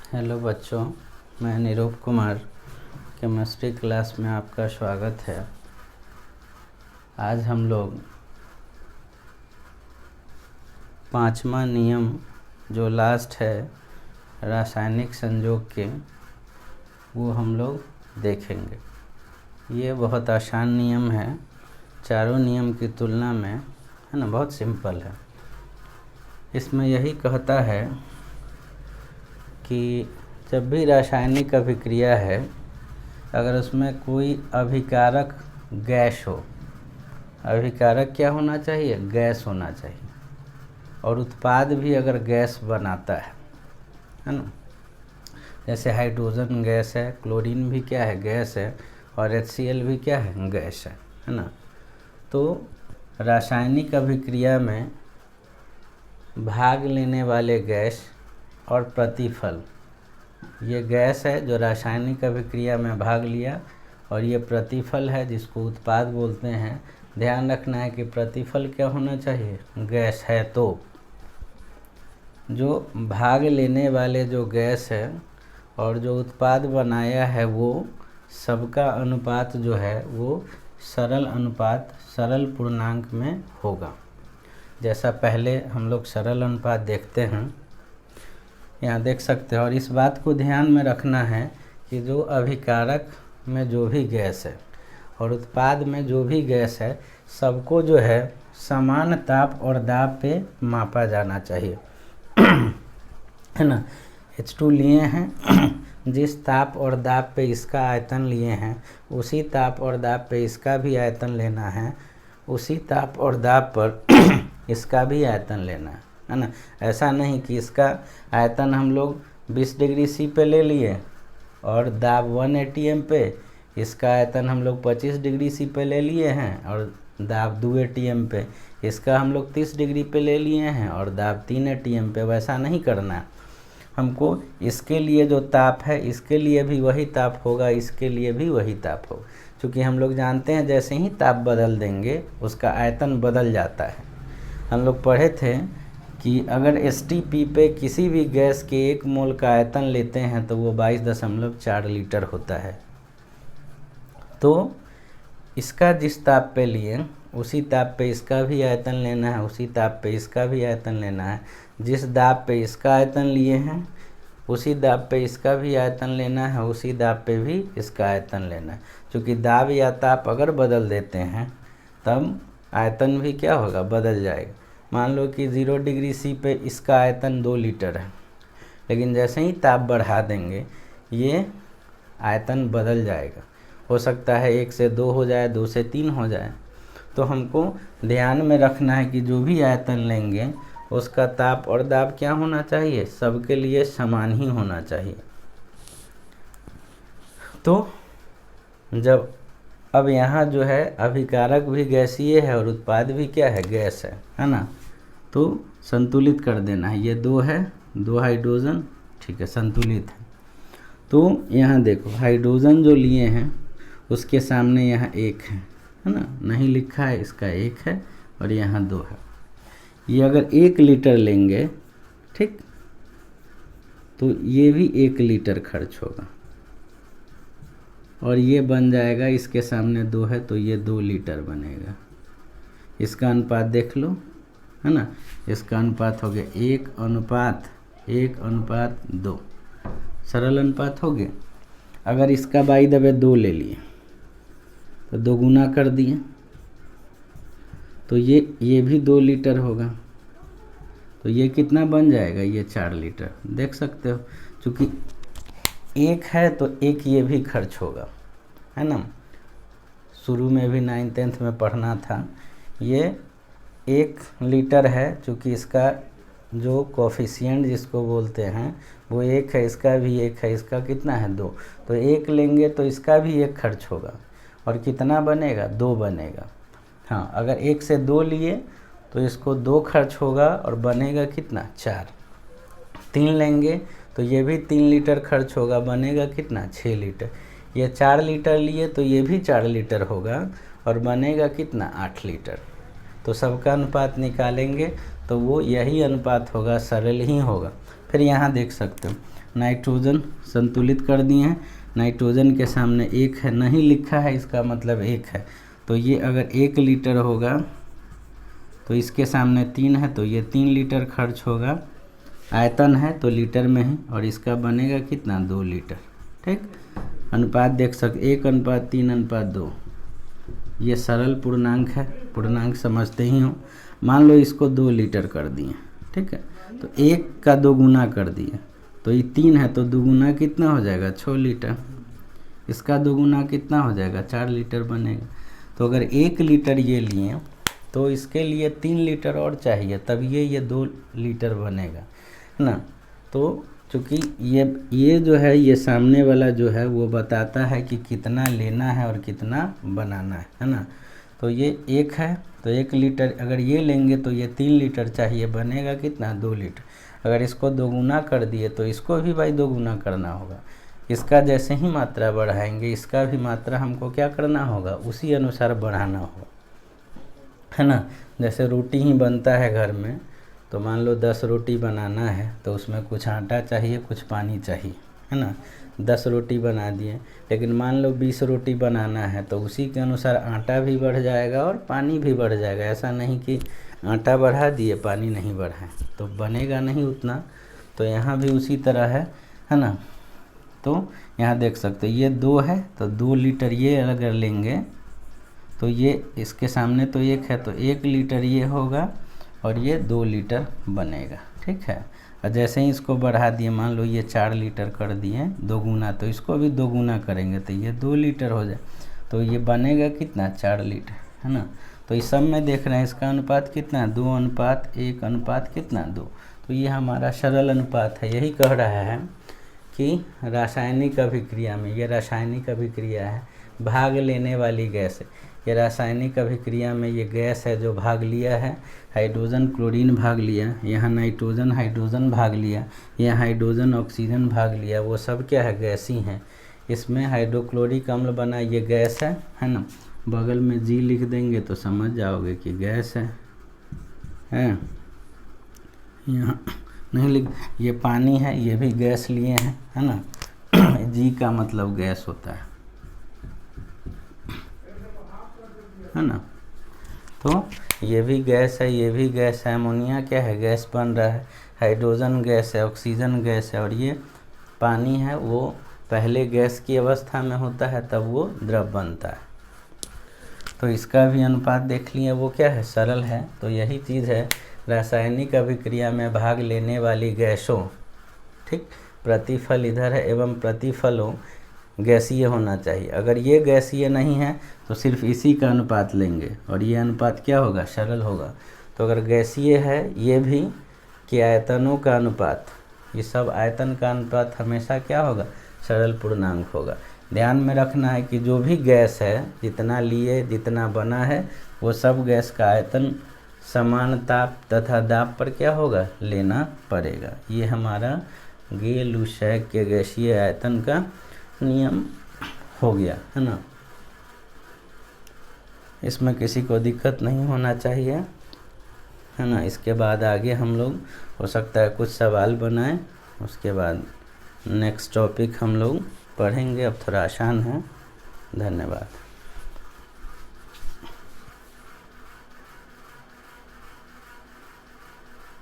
Hello बच्चों, मैं निरूप Kumar chemistry class में आपका स्वागत है। आज हम लोग 5वां नियम जो लास्ट है रासायनिक संयोग के, वो हम लोग देखेंगे। ये बहुत आसान नियम है, चारों नियम की तुलना में, है ना, बहुत सिंपल है। इसमें यही कहता है कि जब भी रासायनिक अभिक्रिया है, अगर उसमें कोई अभिकारक गैस हो, अभिकारक क्या होना चाहिए? गैस होना चाहिए। और उत्पाद भी अगर गैस बनाता है ना, जैसे हाइड्रोजन गैस है, क्लोरीन भी क्या है? गैस है। और HCl भी क्या है? गैस है ना। तो रासायनिक अभिक्रिया में भाग लेने वाले गैस और प्रतिफल, ये गैस है जो रासायनिक अभिक्रिया में भाग लिया, और ये प्रतिफल है जिसको उत्पाद बोलते हैं। ध्यान रखना है कि प्रतिफल क्या होना चाहिए? गैस है। तो जो भाग लेने वाले जो गैस है और जो उत्पाद बनाया है, वो सबका अनुपात जो है वो सरल अनुपात, सरल पूर्णांक में होगा। जैसा पहले हम लोग सरल अनुपात देखते हैं, यहाँ देख सकते हो। और इस बात को ध्यान में रखना है कि जो अभिकारक में जो भी गैस है और उत्पाद में जो भी गैस है, सबको जो है समान ताप और दाब पे मापा जाना चाहिए, है ना। H2 लिए हैं, जिस ताप और दाब पे इसका आयतन लिए हैं, उसी ताप और दाब पे इसका भी आयतन लेना है, उसी ताप और दाब पर इसका भी आयतन लेना है ना। ऐसा नहीं कि इसका आयतन हम लोग 20 डिग्री C पे ले लिए और दाब 1 atm पे, इसका आयतन हम लोग 25 डिग्री C पे ले लिए हैं और दाब 2 atm पे, इसका हम लोग 30 डिग्री पे ले लिए हैं और दाब 3 atm पे। वैसा नहीं करना है हमको। इसके लिए जो ताप है, इसके लिए भी वही ताप होगा, इसके लिए भी वही ताप होगा, क्योंकि हम लोग जानते हैं जैसे ही ताप बदल देंगे उसका आयतन बदल जाता है। हम लोग पढ़े थे कि अगर STP पे किसी भी गैस के 1 मोल का आयतन लेते हैं तो वो 22.4 लीटर होता है। तो इसका जिस ताप पे लिए, उसी ताप पे इसका भी आयतन लेना है, उसी ताप पे इसका भी आयतन लेना है। जिस दाब पे इसका आयतन लिए हैं, उसी दाब पे इसका भी आयतन लेना है, उसी दाब पे भी इसका आयतन लेना है। क्योंकि दाब या ताप अगर बदल देते हैं तब आयतन भी क्या होगा? बदल जाएगा। मान लो कि 0 डिग्री C पे इसका आयतन 2 लीटर है, लेकिन जैसे ही ताप बढ़ा देंगे ये आयतन बदल जाएगा। हो सकता है 1 से 2 हो जाए, 2 से 3 हो जाए। तो हमको ध्यान में रखना है कि जो भी आयतन लेंगे उसका ताप और दाब क्या होना चाहिए? सबके लिए समान ही होना चाहिए। तो जब अब यहाँ जो है अभिकारक भी गैसीय है और उत्पाद भी क्या है? गैस है ना। तो संतुलित कर देना है। ये 2 है, 2 हाइड्रोजन, ठीक है, संतुलित है। तो यहाँ देखो, हाइड्रोजन जो लिए हैं उसके सामने यहाँ 1 है ना, नहीं लिखा है, इसका 1 है और यहाँ 2 है। ये अगर 1 लीटर लेंगे, ठीक, तो ये भी 1 लीटर खर्च होगा और ये बन जाएगा, इसके सामने 2 है तो ये 2 लीटर बनेगा। इसका अनुपात देख लो, है ना। इसका अनुपात हो गया 1:1:2, सरल अनुपात हो गया। अगर इसका बाई द वे 2 ले लिए तो 2 गुना कर दिए तो ये भी 2 लीटर होगा। तो ये कितना बन जाएगा? ये 4 लीटर। देख सकते हो, क्योंकि 1 है तो 1 ये भी खर्च होगा, है ना। शुरू में भी 9th 10th में पढ़ना था। ये 1 लीटर है, चूँकि इसका जो कोफिशिएंट जिसको बोलते हैं वो 1 है, इसका भी 1 है, इसका कितना है? 2। तो 1 लेंगे तो इसका भी 1 खर्च होगा और कितना बनेगा? 2 बनेगा। हाँ, अगर 1 से 2 लिए तो इसको 2 खर्च होगा और बनेगा कितना? 4। 3 लेंगे तो ये भी 3 लीटर खर्च होगा, बनेगा कितना? 6 लीटर। ये 4 लीटर लिए तो ये भी 4 लीटर होगा और बनेगा कितना? 8 लीटर। तो सबका अनुपात निकालेंगे तो वो यही अनुपात होगा, सरल ही होगा। फिर यहाँ देख सकते हो नाइट्रोजन संतुलित कर दिए हैं। नाइट्रोजन के सामने 1 है, नहीं लिखा है इसका मतलब 1 है, तो ये अगर 1 लीटर होगा तो इसके सामने 3 है तो ये 3 लीटर खर्च होगा। आयतन है तो लीटर में ही, और इसका बनेगा कितना 2 लीटर। ठीक, अनुपात देख सकते 1:3:2। ये सरल पूर्णांक है, पूर्णांक समझते ही हो। मान लो इसको 2 लीटर कर दिए, ठीक है, तो 1 का 2 गुना कर दिए, तो ये 3 है तो 2 गुना कितना हो जाएगा 6 लीटर। इसका 2 गुना कितना हो जाएगा 4 लीटर बनेगा। तो अगर 1 लीटर ये लिए तो इसके लिए 3 लीटर और चाहिए, तब ये 2 लीटर बनेगा ना। तो चूँकि ये जो है ये सामने वाला जो है वो बताता है कि कितना लेना है और कितना बनाना है ना। तो ये 1 है तो 1 लीटर अगर ये लेंगे तो ये 3 लीटर चाहिए, बनेगा कितना 2 लीटर। अगर इसको 2 गुना कर दिए तो इसको भी भाई 2 गुना करना होगा। इसका जैसे ही मात्रा बढ़ाएंगे इसका भी मात्रा हमको क्या करना होगा, उसी अनुसार बढ़ाना होगा, है ना। जैसे रोटी ही बनता है घर में, तो मान लो 10 रोटी बनाना है तो उसमें कुछ आटा चाहिए, कुछ पानी चाहिए, है ना। 10 रोटी बना दिए, लेकिन मान लो 20 रोटी बनाना है तो उसी के अनुसार आटा भी बढ़ जाएगा और पानी भी बढ़ जाएगा। ऐसा नहीं कि आटा बढ़ा दिए पानी नहीं बढ़ाए तो बनेगा नहीं उतना। तो यहाँ भी उसी तरह है ना। तो यहाँ देख सकते ये 2 है तो 2 लीटर ये अगर लेंगे तो ये इसके सामने तो 1 है तो 1 लीटर ये होगा और ये 2 लीटर बनेगा। ठीक है, और जैसे ही इसको बढ़ा दिए मान लो ये 4 लीटर कर दिए 2 गुना, तो इसको भी 2 गुना करेंगे तो ये 2 लीटर हो जाए, तो ये बनेगा कितना 4 लीटर, है ना। तो इस सब में देख रहे हैं इसका अनुपात कितना 2:1 अनुपात कितना 2। तो ये हमारा सरल अनुपात है। यही कह रहा है कि रासायनिक अभिक्रिया में, ये रासायनिक अभिक्रिया है, भाग लेने वाली गैस है। ये रासायनिक अभिक्रिया में ये गैस है जो भाग लिया है, हाइड्रोजन क्लोरीन भाग लिया, यहाँ नाइट्रोजन हाइड्रोजन भाग लिया, यहाँ हाइड्रोजन ऑक्सीजन भाग लिया, वो सब क्या है गैस ही हैं। इसमें हाइड्रोक्लोरिक अम्ल बना, ये गैस है ना। बगल में जी लिख देंगे तो समझ जाओगे कि गैस है यहाँ नहीं लिख, ये पानी है ये भी गैस लिए हैं, है ना। जी का मतलब गैस होता है ना। तो ये भी गैस है ये भी गैस है, अमोनिया क्या है गैस बन रहा है, हाइड्रोजन गैस है, ऑक्सीजन गैस है, और ये पानी है वो पहले गैस की अवस्था में होता है तब वो द्रव बनता है। तो इसका भी अनुपात देख लिए वो क्या है सरल है। तो यही चीज़ है रासायनिक अभिक्रिया में भाग लेने वाली गैसों, ठीक, प्रतिफल इधर है एवं प्रतिफलों गैसीय होना चाहिए। अगर ये गैसीय नहीं है तो सिर्फ इसी का अनुपात लेंगे और ये अनुपात क्या होगा सरल होगा। तो अगर गैसीय है ये भी कि आयतनों का अनुपात, ये सब आयतन का अनुपात हमेशा क्या होगा सरल पूर्णांक होगा। ध्यान में रखना है कि जो भी गैस है जितना लिए जितना बना है वो सब गैस का आयतन समान ताप तथा दाब पर क्या होगा लेना पड़ेगा। ये हमारा गे-लुशैक के गैसीय आयतन का नियम हो गया, है ना। इसमें किसी को दिक्कत नहीं होना चाहिए, है ना। इसके बाद आगे हम लोग हो सकता है कुछ सवाल बनाएं, उसके बाद नेक्स्ट टॉपिक हम लोग पढ़ेंगे। अब थोड़ा आसान है। धन्यवाद।